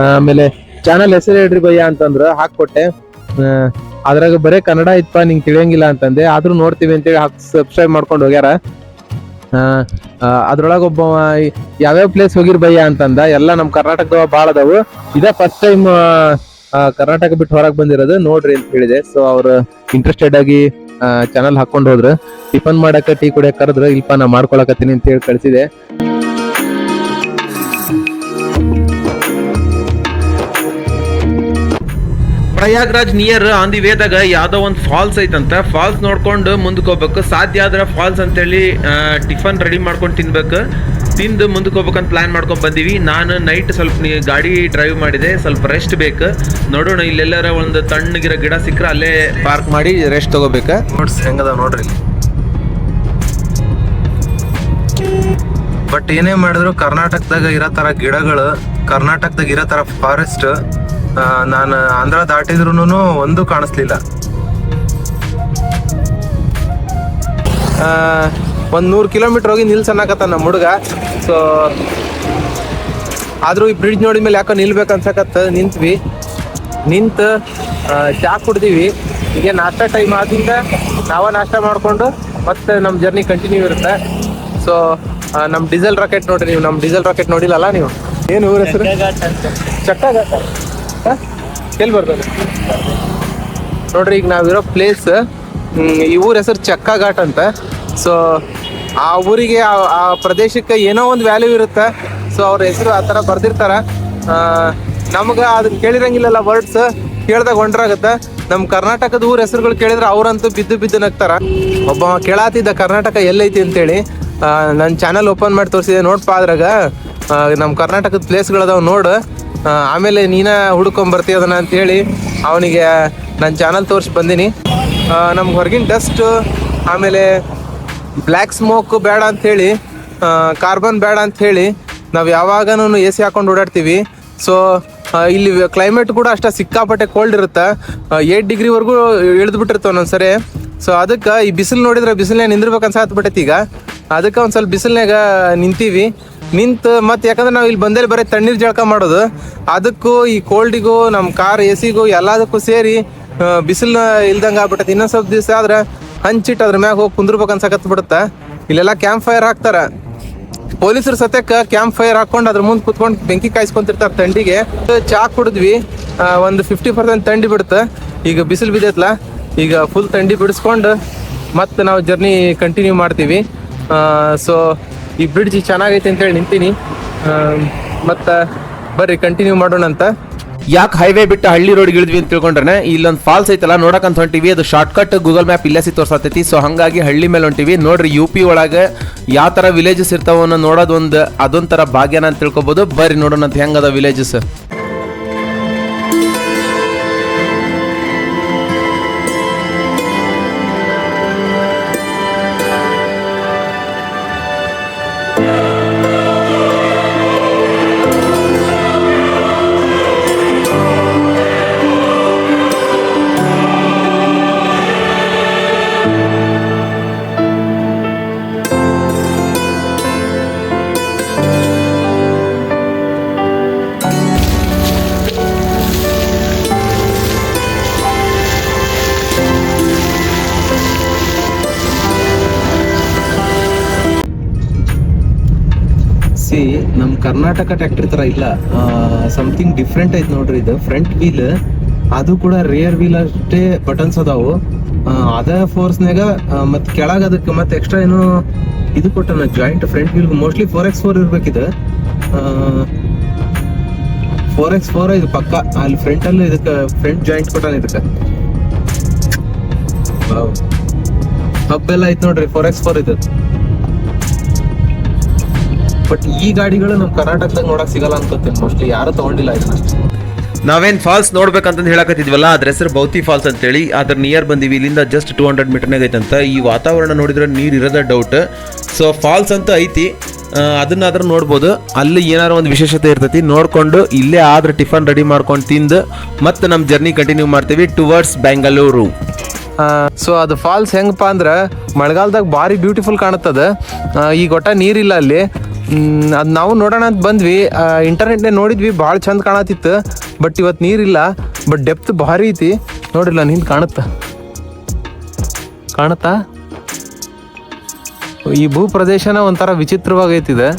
ಆಮೇಲೆ ಚಾನಲ್ ಹೆಸರು ಹೇಳ್ರಿ ಭಯ್ಯ ಅಂತಂದ್ರ ಹಾಕೊಟ್ಟೆ. ಅದ್ರಾಗ ಬರೇ ಕನ್ನಡ ಇತ್ತಪ್ಪ, ನಿಂಗೆ ತಿಳಿಯಂಗಿಲ್ಲ ಅಂತಂದೆ. ಆದ್ರೂ ನೋಡ್ತೀವಿ ಅಂತೇಳಿ ಸಬ್ಸ್ಕ್ರೈಬ್ ಮಾಡ್ಕೊಂಡು ಹೋಗ್ಯಾರ. ಅದ್ರೊಳಗ ಒಬ್ಬ ಯಾವ್ಯಾವ ಪ್ಲೇಸ್ ಹೋಗಿರ್ ಭಯ್ಯ ಅಂತಂದ. ಎಲ್ಲ ನಮ್ ಕರ್ನಾಟಕದವ ಬಾಳ ಅದಾವು, ಇದೇ ಫಸ್ಟ್ ಟೈಮ್ ಕರ್ನಾಟಕ ಬಿಟ್ಟು ಹೊರಗೆ ಬಂದಿರೋದು ನೋಡ್ರಿ ಅಂತ ಹೇಳಿದೆ. ಸೊ ಅವ್ರು ಇಂಟ್ರೆಸ್ಟೆಡ್ ಆಗಿ ಚಾನಲ್ ಹಾಕೊಂಡು ಹೋದ್ರು. ಟಿಫನ್ ಮಾಡಕ ಟೀ ಕುಡಿಯಕ್ ಕರೆದ್ರು, ಇಲ್ಪ ನಾ ಮಾಡ್ಕೊಳಕತ್ತೀನಿ ಅಂತ ಹೇಳಿ ಕಳ್ಸಿದೆ. ಪ್ರಯಾಗ್ರಾಜ್ ನಿಯರ್ ಆನ್ ದಿ ವೇದಾಗ ಯಾವ್ದೋ ಒಂದು ಫಾಲ್ಸ್ ಐತಂತ. ಫಾಲ್ಸ್ ನೋಡ್ಕೊಂಡು ಮುಂದಕ್ಕೆ ಹೋಗ್ಬೇಕು. ಸಾಧ್ಯ ಆದ್ರೆ ಫಾಲ್ಸ್ ಅಂತೇಳಿ ಟಿಫನ್ ರೆಡಿ ಮಾಡ್ಕೊಂಡು ತಿನ್ಬೇಕು. ತಿಂದು ಮುಂದಕ್ಕೆ ಹೋಗ್ಬೇಕಂತ ಪ್ಲಾನ್ ಮಾಡ್ಕೊಂಡು ಬಂದೀವಿ. ನಾನು ನೈಟ್ ಸ್ವಲ್ಪ ಗಾಡಿ ಡ್ರೈವ್ ಮಾಡಿದೆ, ಸ್ವಲ್ಪ ರೆಸ್ಟ್ ಬೇಕು. ನೋಡೋಣ ಇಲ್ಲೆಲ್ಲರ ಒಂದು ತಣ್ಣಗಿರೋ ಗಿಡ ಸಿಕ್ಕರೆ ಅಲ್ಲೇ ಪಾರ್ಕ್ ಮಾಡಿ ರೆಸ್ಟ್ ತಗೋಬೇಕು. ನೋಡ್ಸ್ ಹೆಂಗದ ನೋಡ್ರಿ. ಬಟ್ ಏನೇ ಮಾಡಿದ್ರು ಕರ್ನಾಟಕದಾಗ ಇರೋ ತರ ಗಿಡಗಳು, ಕರ್ನಾಟಕದಾಗ ಇರೋ ತರ ಫಾರೆಸ್ಟ್ ನಾನು ಆಂಧ್ರ ದಾಟಿದ್ರು ಒಂದು ಕಾಣಿಸ್ಲಿಲ್ಲ. ಒಂದ್ 100 ಕಿಲೋಮೀಟರ್ ಹೋಗಿ ನಿಲ್ಸನ್ನಕತ್ತ ನಮ್ಮ ಹುಡುಗ. ಸೊ ಆದ್ರೂ ಈ ಬ್ರಿಡ್ಜ್ ನೋಡಿದ್ಮೇಲೆ ಯಾಕೋ ನಿಲ್ಬೇಕು ಅನ್ಸಕತ್ತ ನಿಂತ್ವಿ. ನಿಂತು ಚಾ ಕುಡ್ದೀವಿ. ಈಗ ನಾಷ್ಟ ಟೈಮ್ ಆದ್ರಿಂದ ನಾಷ್ಟ ಮಾಡ್ಕೊಂಡು ಮತ್ತೆ ನಮ್ಮ ಜರ್ನಿ ಕಂಟಿನ್ಯೂ ಇರುತ್ತೆ. ಸೊ ನಮ್ಮ ಡೀಸೆಲ್ ರಾಕೆಟ್ ನೋಡ್ರಿ, ನೀವು ನಮ್ಮ ಡೀಸೆಲ್ ರಾಕೆಟ್ ನೋಡಿಲ್ಲಲ್ಲ ನೀವು? ಏನು ಊರ ಹೆಸರು? ಚಕ್ಕಾಘಾಟ. ಎಲ್ಲಿ ಬರ್ತದೆ ನೋಡ್ರಿ, ಈಗ ನಾವಿರೋ ಪ್ಲೇಸ್, ಈ ಊರ ಹೆಸರು ಚಕ್ಕಾಘಾಟ್ ಅಂತ. ಸೊ ಆ ಊರಿಗೆ ಆ ಪ್ರದೇಶಕ್ಕೆ ಏನೋ ಒಂದು ವ್ಯಾಲ್ಯೂ ಇರುತ್ತೆ. ಸೊ ಅವ್ರ ಹೆಸರು ಆ ಥರ ಬರ್ದಿರ್ತಾರ. ನಮ್ಗೆ ಅದನ್ನ ಕೇಳಿರಂಗಿಲ್ಲಲ್ಲ, ವರ್ಡ್ಸ್ ಕೇಳ್ದಾಗ ಒಂಡ್ರಾಗತ್ತೆ. ನಮ್ಮ ಕರ್ನಾಟಕದ ಊರ ಹೆಸರುಗಳು ಕೇಳಿದ್ರೆ ಅವ್ರಂತೂ ಬಿದ್ದು ನಗ್ತಾರ. ಒಬ್ಬ ಕೇಳಾತಿದ್ದ ಕರ್ನಾಟಕ ಎಲ್ಲೈತಿ ಅಂತೇಳಿ. ನನ್ನ ಚಾನಲ್ ಓಪನ್ ಮಾಡಿ ತೋರಿಸಿದೆ, ನೋಡ್ಪ ಅದ್ರಾಗ ನಮ್ಮ ಕರ್ನಾಟಕದ ಪ್ಲೇಸ್ಗಳದಾವ ನೋಡು, ಆಮೇಲೆ ನೀನ ಹುಡ್ಕೊಂಬರ್ತೀಯ ಅದನ್ನ ಅಂತೇಳಿ ಅವನಿಗೆ ನನ್ನ ಚಾನಲ್ ತೋರಿಸಿ ಬಂದೀನಿ. ನಮ್ಗೆ ಹೊರಗಿನ ಡಸ್ಟ್, ಆಮೇಲೆ ಬ್ಲ್ಯಾಕ್ ಸ್ಮೋಕ್ ಬೇಡ ಅಂಥೇಳಿ, ಕಾರ್ಬನ್ ಬೇಡ ಅಂಥೇಳಿ ನಾವು ಯಾವಾಗನೂ AC ಹಾಕೊಂಡು ಓಡಾಡ್ತೀವಿ. ಸೊ ಇಲ್ಲಿ ಕ್ಲೈಮೇಟ್ ಕೂಡ ಅಷ್ಟೇ ಸಿಕ್ಕಾಪಟ್ಟೆ ಕೋಲ್ಡ್ ಇರುತ್ತೆ. 8 ಡಿಗ್ರಿವರೆಗೂ ಇಳಿದ್ಬಿಟ್ಟಿರ್ತಾವೆ ಒಂದೊಂದ್ಸರಿ. ಸೊ ಅದಕ್ಕೆ ಈ ಬಿಸಿಲು ನೋಡಿದ್ರೆ ಬಿಸಿಲನ್ಯಾಗ ನಿಂದಿರ್ಬೇಕು ಅನ್ಸಾತ್ಬಿಟ್ಟೈತಿ. ಈಗ ಅದಕ್ಕೆ ಒಂದು ಸ್ವಲ್ಪ ಬಿಸಿಲ್ನಾಗ ನಿಂತೀವಿ. ನಿಂತು ಮತ್ತೆ ಯಾಕಂದ್ರೆ ನಾವು ಇಲ್ಲಿ ಬಂದಲ್ಲಿ ಬರೀ ತಣ್ಣೀರು ಜಳಕ ಮಾಡೋದು, ಅದಕ್ಕೂ ಈ ಕೋಲ್ಡಿಗೂ ನಮ್ಮ ಕಾರ್ AC-ಗೂ ಎಲ್ಲದಕ್ಕೂ ಸೇರಿ ಬಿಸಿಲು ಇಲ್ದಂಗೆ ಆಗ್ಬಿಟ್ಟೈತಿ. ಇನ್ನೊಂದು ಸ್ವಲ್ಪ ದಿವಸ ಆದ್ರೆ ಹಂಚಿಟ್ಟು ಅದ್ರ ಮ್ಯಾಗ ಹೋಗಿ ಕುಂದ್ರಬೇಕು ಅನ್ಸಕತ್ ಬಿಡುತ್ತೆ. ಇಲ್ಲೆಲ್ಲ ಕ್ಯಾಂಪ್ ಫೈರ್ ಹಾಕ್ತಾರ, ಪೊಲೀಸರು ಸತ್ಯಕ್ಕೆ ಕ್ಯಾಂಪ್ ಫೈರ್ ಹಾಕೊಂಡು ಅದ್ರ ಮುಂದೆ ಕುತ್ಕೊಂಡು ಬೆಂಕಿ ಕಾಯಿಸ್ಕೊಂತಿರ್ತಾರೆ ಥಂಡಿಗೆ. ಚಾ ಕುಡಿದ್ವಿ, ಒಂದು 50% ಥಂಡಿ ಬಿಡುತ್ತೆ. ಈಗ ಬಿಸಿಲು ಬಿದ್ದೈತ್ಲ, ಈಗ ಫುಲ್ ಥಂಡಿ ಬಿಡಿಸ್ಕೊಂಡು ಮತ್ತೆ ನಾವು ಜರ್ನಿ ಕಂಟಿನ್ಯೂ ಮಾಡ್ತೀವಿ. ಸೊ ಈ ಬ್ರಿಡ್ಜ್ ಚೆನ್ನಾಗೈತೆ ಅಂತೇಳಿ ನಿಂತೀನಿ. ಮತ್ತು ಬರ್ರಿ ಕಂಟಿನ್ಯೂ ಮಾಡೋಣ ಅಂತ. ಯಾಕೆ ಹೈವೇ ಬಿಟ್ಟು ಹಳ್ಳಿ ರೋಡ್ ಇಳಿದ್ವಿ ಅಂತ ತಿಳ್ಕೊಂಡ್ರೆ ಇಲ್ಲೊಂದು ಫಾಲ್ಸ್ ಐತಲ್ಲ ನೋಡಕಂತ ಹೊಂಟಿವಿ. ಅದು ಶಾರ್ಟ್ಕಟ್ ಗೂಗಲ್ ಮ್ಯಾಪ್ ಇಲ್ಲೇ ತೋರ್ಸತೈತಿ. ಸೊ ಹಾಗಾಗಿ ಹಳ್ಳಿ ಮೇಲೆ ಹೊಂಟಿವಿ. ನೋಡ್ರಿ UP ಒಳಗೆ ಯಾವ ಥರ ವಿಲೇಜಸ್ ಇರ್ತಾವ ಅನ್ನೋ ನೋಡೋದು ಅದೊಂಥರ ಭಾಗ್ಯನ ಅಂತ ತಿಳ್ಕೊಬೋದು. ಬರ್ರಿ ನೋಡೋಣ ಅಂತ ಹೆಂಗದ ವಿಲೇಜಸ್. ನಮ್ಮ ಕರ್ನಾಟಕ ಟ್ರ್ಯಾಕ್ಟರ್ ತರ ಇಲ್ಲ, ಸಮಥಿಂಗ್ ಡಿಫ್ರೆಂಟ್ ಐತೆ ನೋಡ್ರಿ. ಇದು ಫ್ರಂಟ್ ವೀಲ್, ಅದು ಕೂಡ ರೇರ್ ವೀಲ್ ಅಷ್ಟೇ ಬಟನ್ಸ್ ಅದಾವು. ಅದ ಫೋರ್ಸ್ನಾಗ ಮತ್ತೆ ಕೆಳಗ ಅದಕ್ಕೆ ಮತ್ತೆ ಎಕ್ಸ್ಟ್ರಾ ಏನೋ ಇದು ಕೊಟ್ಟನ joint front wheel. Mostly 4x4 ಇರ್ಬೇಕಿದು. 4x4 ಇದು ಪಕ್ಕ. ಅಲ್ಲಿ ಫ್ರಂಟ್ ಅಲ್ಲಿ ಇದಕ್ಕೆ ಫ್ರಂಟ್ ಜಾಯಿಂಟ್ ಕೊಟ್ಟಾನ. ಇದಕ್ಕೆ ಹಬ್ ಎಲ್ಲ ಐತ್ ನೋಡ್ರಿ, 4x4 ಇದು. ಬಟ್ ಈ ಗಾಡಿಗಳು ನಮ್ಮ ಕರ್ನಾಟಕದಾಗ ನೋಡಕ್ ಸಿಗಲ್ಲ ಅನ್ಕೋತೀನಿ. ಮೋಸ್ಟ್ಲಿ ಯಾರು ತಗೊಂಡಿಲ್ಲ ಇದನ್ನ. ನಾವೇನ್ ಫಾಲ್ಸ್ ನೋಡ್ಬೇಕಂತ ಹೇಳಕತ್ತಿದ್ವಲ್ಲ, ಅದ್ರ ಹೆಸರು ಬೌತಿ ಫಾಲ್ಸ್ ಅಂತೇಳಿ. ಅದ್ರ ನಿಯರ್ ಬಂದಿವಿ. ಇಲ್ಲಿಂದ ಜಸ್ಟ್ 200 ಮೀಟರ್ನಾಗ ಐತಂತ. ಈ ವಾತಾವರಣ ನೋಡಿದ್ರೆ ನೀರು ಇರೋದ ಡೌಟ್. ಸೊ ಫಾಲ್ಸ್ ಅಂತ ಐತಿ, ಅದನ್ನಾದ್ರೂ ನೋಡ್ಬೋದು. ಅಲ್ಲಿ ಏನಾರು ಒಂದು ವಿಶೇಷತೆ ಇರ್ತೈತಿ, ನೋಡ್ಕೊಂಡು ಇಲ್ಲೇ ಆದ್ರೆ ಟಿಫನ್ ರೆಡಿ ಮಾಡ್ಕೊಂಡು ತಿಂದು ಮತ್ತೆ ನಮ್ಮ ಜರ್ನಿ ಕಂಟಿನ್ಯೂ ಮಾಡ್ತೀವಿ ಟುವರ್ಡ್ಸ್ ಬೆಂಗಳೂರು. ಸೊ ಅದು ಫಾಲ್ಸ್ ಹೆಂಗಪ್ಪ ಅಂದ್ರೆ ಮಳೆಗಾಲದಾಗ ಭಾರಿ ಬ್ಯೂಟಿಫುಲ್ ಕಾಣುತ್ತದೆ. ಈಗ ಒಟ್ಟ ನೀರಿಲ್ಲ ಅಲ್ಲಿ. ಅದು ನಾವು ನೋಡೋಣ ಅಂತ ಬಂದ್ವಿ, ಇಂಟರ್ನೆಟ್ನೇ ನೋಡಿದ್ವಿ, ಭಾಳ ಚಂದ ಕಾಣತಿತ್ತು. ಬಟ್ ಇವತ್ತು ನೀರಿಲ್ಲ. ಬಟ್ ಡೆಪ್ತ್ ಭಾರಿ ಐತಿ ನೋಡಿಲ್ಲ, ಹಿಂದೆ ಕಾಣುತ್ತಾ ಈ ಭೂ ಪ್ರದೇಶನ ಒಂಥರ ವಿಚಿತ್ರವಾಗೈತಿದೆ.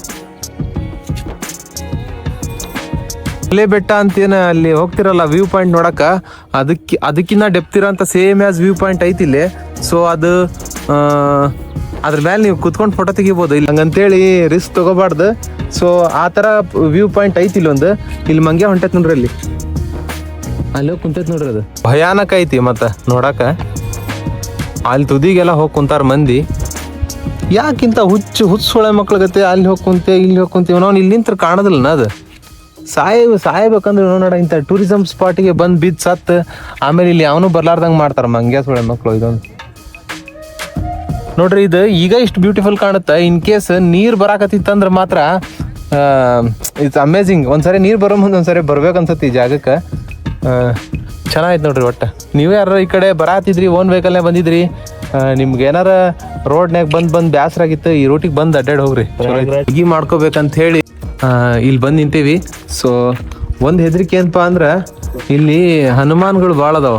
ಅಲ್ಲೇ ಬೆಟ್ಟ ಅಂತೇನ ಅಲ್ಲಿ ಹೋಗ್ತಿರಲ್ಲ ವ್ಯೂ ಪಾಯಿಂಟ್ ನೋಡಕ, ಅದಕ್ಕಿಂತ ಡೆಪ್ತ್ ಇರೋಂಥ ಸೇಮ್ ಆಸ್ ವ್ಯೂ ಪಾಯಿಂಟ್ ಐತಿ ಇಲ್ಲಿ. ಸೊ ಅದು ಅದ್ರ ಮೇಲೆ ನೀವು ಕುತ್ಕೊಂಡು ಫೋಟೋ ತೆಗಿಬೋದು. ಇಲ್ಲ ಹಂಗಂತೇಳಿ ರಿಸ್ಕ್ ತಗೋಬಾರ್ದು. ಸೊ ಆ ಥರ ವ್ಯೂ ಪಾಯಿಂಟ್ ಐತಿ ಇಲ್ಲೊಂದು. ಇಲ್ಲಿ ಮಂಗ್ಯ ಹೊಂಟೈತಿ ನೋಡ್ರಿ, ಅಲ್ಲಿ ಹೋಗಿ ಕುಂತೈತಿ ನೋಡ್ರಿ. ಅದು ಭಯಾನಕ ಐತಿ ಮತ್ತೆ ನೋಡಕ. ಅಲ್ಲಿ ತುದಿಗೆಲ್ಲ ಹೋಗಿ ಕುಂತಾರ ಮಂದಿ. ಯಾಕಿಂತ ಹುಚ್ಚುಳೆ ಮಕ್ಳಿಗತ್ತೆ ಅಲ್ಲಿ ಹೋಗಿ ಕುಂತೆ ಇಲ್ಲಿ ಹೋಗಿ ಕುಂತೀವಿ ನಾವು. ಇಲ್ಲಿ ನಿಂತ್ರ ಕಾಣೋದಿಲ್ಲ ಅದು. ಸಾಯ್ಬೇಕಂದ್ರೆ ನೋಡ ಇಂಥ ಟೂರಿಸಮ್ ಸ್ಪಾಟಿಗೆ ಬಂದು ಬಿದ್ದು ಸತ್ತು ಆಮೇಲೆ ಇಲ್ಲಿ ಅವನು ಬರ್ಲಾರ್ದಂಗೆ ಮಾಡ್ತಾರೆ ಮಂಗ್ಯ ಸುಳೆ ಮಕ್ಕಳು. ಇದೊಂದು ನೋಡ್ರಿ, ಇದು ಈಗ ಇಷ್ಟು ಬ್ಯೂಟಿಫುಲ್ ಕಾಣುತ್ತೆ. ಇನ್ ಕೇಸ್ ನೀರು ಬರಾಕತ್ತಿತ್ತಂದ್ರೆ ಮಾತ್ರ ಇಟ್ಸ್ ಅಮೇಝಿಂಗ್. ಒಂದ್ಸರಿ ನೀರು ಬರೋ ಮುಂದೆ ಒಂದ್ಸರಿ ಬರ್ಬೇಕನ್ಸತ್ತೆ ಈ ಜಾಗಕ್ಕೆ. ಚೆನ್ನಾಗಿತ್ತು ನೋಡ್ರಿ. ಒಟ್ಟು ನೀವು ಯಾರು ಈ ಕಡೆ ಬರಾತಿದ್ರಿ, ಓನ್ ವೆಹಿಕಲ್ನೇ ಬಂದಿದ್ರಿ, ನಿಮ್ಗೆ ಏನಾರ ರೋಡ್ನಾಗ ಬಂದು ಬೇಸರ ಆಗಿತ್ತು, ಈ ರೂಟಿಗೆ ಬಂದು ಅಡ್ಡಾಡಿ ಹೋಗ್ರಿ. ಅಡ್ಗೆ ಮಾಡ್ಕೋಬೇಕಂತ ಹೇಳಿ ಇಲ್ಲಿ ಬಂದು ನಿಂತೀವಿ. ಸೊ ಒಂದು ಹೆದರಿಕೆ ಏನಪ್ಪ ಅಂದ್ರೆ ಇಲ್ಲಿ ಹನುಮಾನ್ಗಳು ಭಾಳ ಅದಾವ.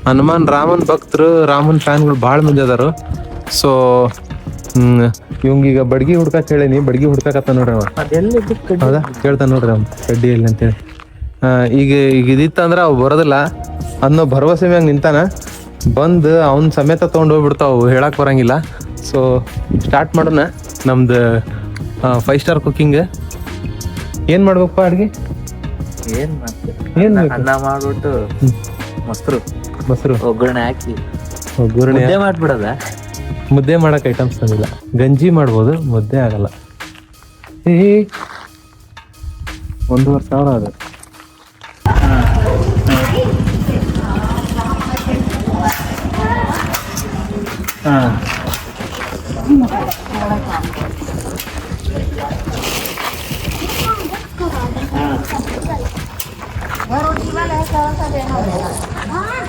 ಹನುಮಾನ್ ರಾಮನ್ ಭಕ್ತರು, ರಾಮನ್ ಫ್ಯಾನ್ಗಳು ಭಾಳ ಮಂದಿ ಅದಾರು. ಸೊ ಇವಂಗೀಗ ಬಡ್ಗಿ ಹುಡ್ಕಕ್ ಹೇಳೀನಿ, ಬಡ್ಗಿ ಹುಡ್ಕಾಕತ್ತ ನೋಡ್ರಿ ಅವ. ಹೌದಾ ಕೇಳ್ತಾನೆ ನೋಡ್ರಿ ಅವ್ನು ಕಡ್ಡಿ ಎಲ್ಲಿ ಅಂತೇಳಿ. ಈಗ ಇದಿತ್ತಂದ್ರೆ ಅವು ಬರೋದಿಲ್ಲ ಅನ್ನೋ ಭರವಸೆ ಮ್ಯಾಗ ನಿಂತಾನ. ಬಂದು ಅವ್ನ ಸಮೇತ ತೊಗೊಂಡು ಹೋಗ್ಬಿಡ್ತಾವು, ಹೇಳಕ್ ಬರಂಗಿಲ್ಲ. ಸೊ ಸ್ಟಾರ್ಟ್ ಮಾಡೋಣ ನಮ್ದು 5 ಸ್ಟಾರ್ ಕುಕ್ಕಿಂಗ್. ಏನ್ ಮಾಡ್ಬೇಕಪ್ಪ ಅಡ್ಗೆ? ಏನ್ ಮಾಡ್ತೀವಿ? ಏನ್ ಅನ್ನ ಮಾಡ್ಬಿಟ್ಟು ಮೊಸರು ಒಗ್ಗರಣೆ ಹಾಕಿ ಒಗ್ಗರಣೆ ಮುದ್ದೆ ಮಾಡ್ಬಿಡದ. ಮುದ್ದೆ ಮಾಡಕ್ ಐಟಮ್ಸ್ ತಂದಿಲ್ಲ. ಗಂಜಿ ಮಾಡ್ಬೋದು, ಮುದ್ದೆ ಆಗಲ್ಲ. 1,500 ಅದ.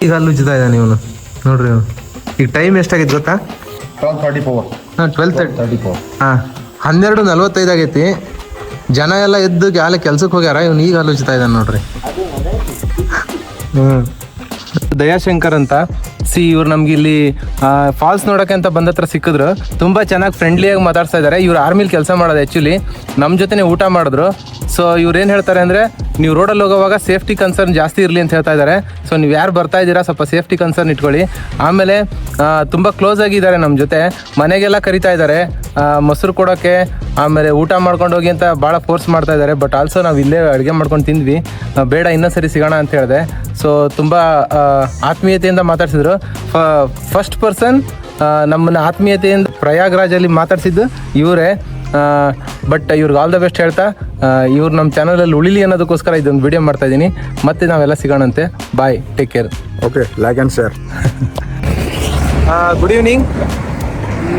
ಈಗ ಅಲ್ಲಿ ಉಜ್ಜಿತಾ ಇದ್ದಾನೆ ಇವನು ನೋಡ್ರಿ. ಇವನು ಈಗ ಟೈಮ್ ಎಷ್ಟಾಗೈತೆ ಗೊತ್ತಾ? 12:34. ಹಾಂ 12:45 ಆಗೈತಿ. ಜನ ಎಲ್ಲ ಎದ್ದು ಗ್ಯಾಲೆ ಕೆಲ್ಸಕ್ಕೆ ಹೋಗ್ಯಾರ. ಇವ್ನು ಈಗ ಅಲ್ಲಿ ಉಜ್ಜಿತಾ ಇದ್ದಾನೆ ನೋಡ್ರಿ. ದಯಾಶಂಕರ್ ಅಂತ ಇವ್ರು ನಮ್ಗೆ ಇಲ್ಲಿ ಫಾಲ್ಸ್ ನೋಡೋಕೆ ಅಂತ ಬಂದತ್ರ ಸಿಕ್ಕಿದ್ರು. ತುಂಬ ಚೆನ್ನಾಗಿ ಫ್ರೆಂಡ್ಲಿಯಾಗಿ ಮಾತಾಡ್ತಾ ಇದ್ದಾರೆ. ಇವ್ರು ಆರ್ಮಿಲಿ ಕೆಲಸ ಮಾಡೋದು ಆ್ಯಕ್ಚುಲಿ. ನಮ್ಮ ಜೊತೆನೇ ಊಟ ಮಾಡಿದ್ರು. ಸೊ ಇವ್ರು ಏನು ಹೇಳ್ತಾರೆ ಅಂದರೆ, ನೀವು ರೋಡಲ್ಲಿ ಹೋಗೋವಾಗ ಸೇಫ್ಟಿ ಕನ್ಸರ್ನ್ ಜಾಸ್ತಿ ಇರಲಿ ಅಂತ ಹೇಳ್ತಾ ಇದ್ದಾರೆ. ಸೊ ನೀವು ಯಾರು ಬರ್ತಾ ಇದ್ದೀರಾ ಸ್ವಲ್ಪ ಸೇಫ್ಟಿ ಕನ್ಸರ್ನ್ ಇಟ್ಕೊಳ್ಳಿ. ಆಮೇಲೆ ತುಂಬ ಕ್ಲೋಸ್ ಆಗಿದ್ದಾರೆ ನಮ್ಮ ಜೊತೆ. ಮನೆಗೆಲ್ಲ ಕರಿತಾ ಇದ್ದಾರೆ ಮೊಸರು ಕೊಡೋಕ್ಕೆ, ಆಮೇಲೆ ಊಟ ಮಾಡ್ಕೊಂಡು ಹೋಗಿ ಅಂತ ಭಾಳ ಫೋರ್ಸ್ ಮಾಡ್ತಾ ಇದ್ದಾರೆ. ಬಟ್ ಆಲ್ಸೋ ನಾವು ಇಲ್ಲೇ ಅಡುಗೆ ಮಾಡ್ಕೊಂಡು ತಿಂದ್ವಿ. ಬೇಡ ಇನ್ನೊಂದು ಸರಿ ಸಿಗೋಣ ಅಂತ ಹೇಳಿದೆ. ಸೊ ತುಂಬ ಆತ್ಮೀಯತೆಯಿಂದ ಮಾತಾಡ್ಸಿದ್ರು. ಫಸ್ಟ್ ಪರ್ಸನ್ ನಮ್ಮನ್ನು ಆತ್ಮೀಯತೆಯಿಂದ ಪ್ರಯಾಗ್ರಾಜಲ್ಲಿ ಮಾತಾಡ್ಸಿದ್ದು ಇವರೇ. ಬಟ್ ಇವ್ರಿಗೆ ಆಲ್ ದ ಬೆಸ್ಟ್ ಹೇಳ್ತಾ, ಇವ್ರು ನಮ್ಮ ಚಾನಲಲ್ಲಿ ಉಳಿಲಿ ಅನ್ನೋದಕ್ಕೋಸ್ಕರ ಇದೊಂದು ವಿಡಿಯೋ ಮಾಡ್ತಾ ಇದ್ದೀನಿ. ಮತ್ತೆ ನಾವೆಲ್ಲ ಸಿಗೋಣಂತೆ. Bye, take care. Okay, like and share. Good evening.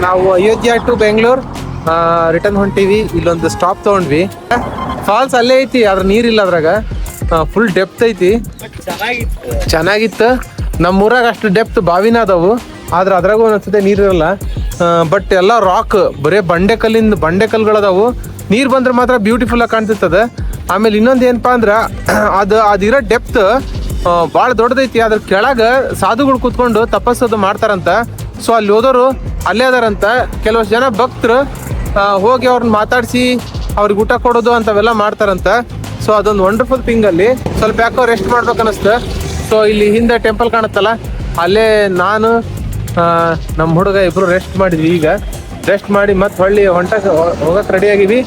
ನಾವು ಅಯೋಧ್ಯ ಟು ಬೆಂಗಳೂರು ರಿಟರ್ನ್ ಹೊಂಟೀವಿ. ಇಲ್ಲೊಂದು ಸ್ಟಾಪ್ ತೊಗೊಂಡ್ವಿ. ಫಾಲ್ಸ್ ಅಲ್ಲೇ ಐತಿ, ಆದ್ರೆ ನೀರಿಲ್ಲ ಅದ್ರಾಗ. ಫುಲ್ ಡೆಪ್ತ್ ಐತಿ, ಚೆನ್ನಾಗಿತ್ತು. ನಮ್ಮೂರಾಗ ಅಷ್ಟು ಡೆಪ್ತ್ ಬಾವಿನ ಅದಾವು, ಆದ್ರೆ ಅದ್ರಾಗೂ ಒಂದೊಂದ್ಸತಿ ನೀರಿರಲ್ಲ. ಬಟ್ ಎಲ್ಲ ರಾಕ್, ಬರೀ ಬಂಡೆಕಲ್ಗಳದಾವು. ನೀರು ಬಂದ್ರೆ ಮಾತ್ರ ಬ್ಯೂಟಿಫುಲ್ಲಾಗಿ ಕಾಣ್ತಿರ್ತದೆ. ಆಮೇಲೆ ಇನ್ನೊಂದು ಏನಪ್ಪ ಅಂದ್ರೆ, ಅದಿರೋ ಡೆಪ್ತ್ ಭಾಳ ದೊಡ್ಡದೈತಿ. ಅದ್ರ ಕೆಳಗೆ ಸಾಧುಗಳು ಕೂತ್ಕೊಂಡು ತಪಸ್ಸದು ಮಾಡ್ತಾರಂತ. ಸೊ ಅಲ್ಲಿ ಹೋದವರು ಅಲ್ಲೇ ಅದಾರಂತ. ಕೆಲವಷ್ಟು ಜನ ಭಕ್ತರು ಹೋಗಿ ಅವ್ರನ್ನ ಮಾತಾಡಿಸಿ ಅವ್ರಿಗೆ ಊಟ ಕೊಡೋದು ಅಂಥವೆಲ್ಲ ಮಾಡ್ತಾರಂತ. ಸೊ ಅದೊಂದು ವಂಡರ್ಫುಲ್ ಥಿಂಗ್. ಅಲ್ಲಿ ಸ್ವಲ್ಪ ಯಾಕೋ ರೆಸ್ಟ್ ಮಾಡ್ಬೇಕು ಅನ್ನಿಸ್ತು. ಸೊ ಇಲ್ಲಿ ಹಿಂದೆ ಟೆಂಪಲ್ ಕಾಣುತ್ತಲ್ಲ, ಅಲ್ಲೇ ನಾನು ನಮ್ಮ ಹುಡುಗ ಇಬ್ಬರು ರೆಸ್ಟ್ ಮಾಡಿದ್ವಿ. ಈಗ ರೆಸ್ಟ್ ಮಾಡಿ ಮತ್ತೆ ಹೊಳ್ಳಿ ಹೋಗಕ್ಕೆ ರೆಡಿಯಾಗಿವಿ.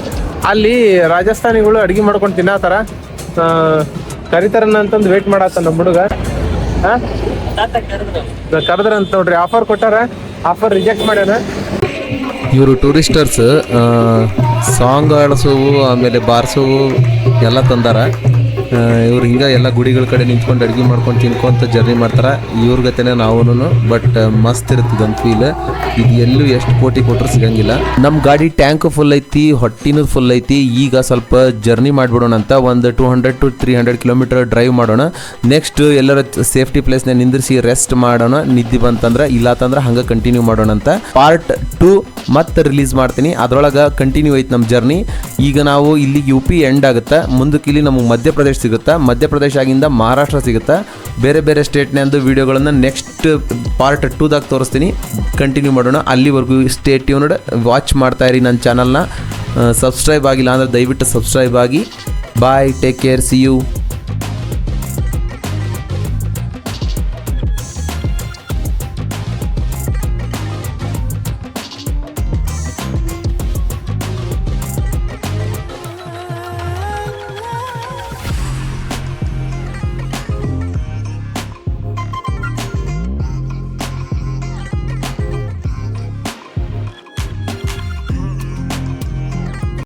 ಅಲ್ಲಿ ರಾಜಸ್ಥಾನಿಗಳು ಅಡುಗೆ ಮಾಡ್ಕೊಂಡು ತಿನ್ನತ್ತಾರ. ಕರಿತಾರನ್ನ ಅಂತಂದು ವೇಟ್ ಮಾಡತ್ತ ನಮ್ಮ ಹುಡುಗ. ಕರೆದ್ರಂತ ನೋಡ್ರಿ. ಆಫರ್ ಕೊಟ್ಟಾರ, ಆಫರ್ ರಿಜೆಕ್ಟ್ ಮಾಡ್ಯಾನ. ಇವರು ಟೂರಿಸ್ಟರ್ಸ್ ಸಾಂಗ್ ಆಡಿಸೋವು ಆಮೇಲೆ ಬಾರಿಸೋವು ಎಲ್ಲ ತಂದಾರ. ಇವ್ರು ಹಿಂಗೆ ಎಲ್ಲ ಗುಡಿಗಳ ಕಡೆ ನಿಂತ್ಕೊಂಡು ಅಡುಗೆ ಮಾಡ್ಕೊಂಡು ತಿನ್ಕೊಂತ ಜರ್ನಿ ಮಾಡ್ತಾರೆ. ಇವ್ರ ಗತೆನೇ ನಾವು. ಬಟ್ ಮಸ್ತ್ ಇರ್ತದೆ ಒಂದು ಫೀಲ್. ಇದು ಎಲ್ಲೂ ಎಷ್ಟು ಕೋಟಿ ಕೊಟ್ಟರು ಸಿಗಂಗಿಲ್ಲ. ನಮ್ಮ ಗಾಡಿ ಟ್ಯಾಂಕ್ ಫುಲ್ ಐತಿ, ಹೊಟ್ಟಿನೂ ಫುಲ್ ಐತಿ. ಈಗ ಸ್ವಲ್ಪ ಜರ್ನಿ ಮಾಡಿಬಿಡೋಣ ಅಂತ ಒಂದು 200 to 300 ಕಿಲೋಮೀಟರ್ ಡ್ರೈವ್ ಮಾಡೋಣ. ನೆಕ್ಸ್ಟ್ ಎಲ್ಲರ ಸೇಫ್ಟಿ ಪ್ಲೇಸ್ನ ನಿಂದಿರಿಸಿ ರೆಸ್ಟ್ ಮಾಡೋಣ. ನಿದ್ದೆ ಬಂತಂದ್ರೆ, ಇಲ್ಲಾತಂದ್ರೆ ಹಂಗೆ ಕಂಟಿನ್ಯೂ ಮಾಡೋಣ ಅಂತ. ಪಾರ್ಟ್ 2 ಮತ್ತೆ ರಿಲೀಸ್ ಮಾಡ್ತೀನಿ. ಅದ್ರೊಳಗೆ ಕಂಟಿನ್ಯೂ ಐತೆ ನಮ್ಮ ಜರ್ನಿ. ಈಗ ನಾವು ಇಲ್ಲಿ UP ಎಂಡ್ ಆಗುತ್ತೆ. ಮುಂದಕ್ಕೆ ಇಲ್ಲಿ ನಮಗೆ ಮಧ್ಯಪ್ರದೇಶ ಸಿಗುತ್ತೆ. ಮಧ್ಯಪ್ರದೇಶ ಆಗಿಂದ ಮಹಾರಾಷ್ಟ್ರ ಸಿಗುತ್ತೆ. ಬೇರೆ ಬೇರೆ ಸ್ಟೇಟ್ನಂದು ವೀಡಿಯೋಗಳನ್ನು ನೆಕ್ಸ್ಟ್ ಪಾರ್ಟ್ 2ದಾಗ ತೋರಿಸ್ತೀನಿ. ಕಂಟಿನ್ಯೂ ಮಾಡೋಣ. ಅಲ್ಲಿವರೆಗೂ ಸ್ಟೇ ಟ್ಯೂನ್ಡ್, ವಾಚ್ ಮಾಡ್ತಾ ಇರಿ ನನ್ನ ಚಾನಲ್ನ. ಸಬ್ಸ್ಕ್ರೈಬ್ ಆಗಿಲ್ಲ ಅಂದರೆ ದಯವಿಟ್ಟು ಸಬ್ಸ್ಕ್ರೈಬ್ ಆಗಿ. ಬಾಯ್, ಟೇಕ್ ಕೇರ್, ಸಿ ಯು.